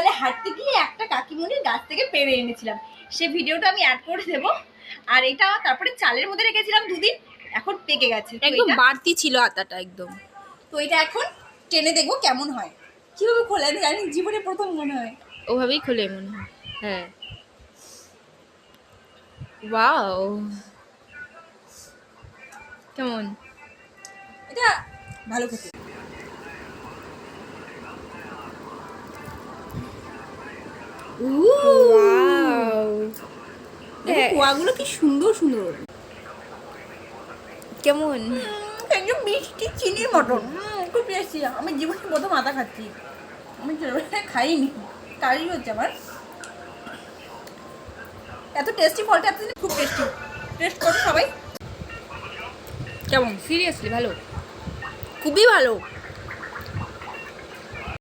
জঙ্গলে হাঁটতে গিয়ে একটা কাকিমুনির গাছ থেকে পেড়ে এনেছিলাম, সে ভিডিওটা আমি অ্যাড করে দেবো। আর এটা তারপরে চালের মধ্যে রেখেছিলাম 2 দিন, এখন পেকে গেছে, একদম বাড়তি ছিল আটাটা একদম। তো এটা এখন টেনে দেখবো কেমন হয়, কিভাবে খোলা যায় আমি জীবনে প্রথম মনে হয়। ওভাবেই খোলে মনে হয়। হ্যাঁ, ওয়াও, কেমন? এটা ভালো খেতে। ওয়াও, কোয়াগুলো কি সুন্দর সুন্দর, কেমন? একদম মিষ্টি চিনির মটন, খুব টেস্টি। আমি জীবনে প্রথম আদা খাচ্ছি, আমি ছোটবেলায় খাইনি, তারই হচ্ছে আমার এত টেস্টি। ফলটা এত খুব টেস্টি, টেস্ট করো সবাই। কেমন? সিরিয়াসলি ভালো, খুবই ভালো।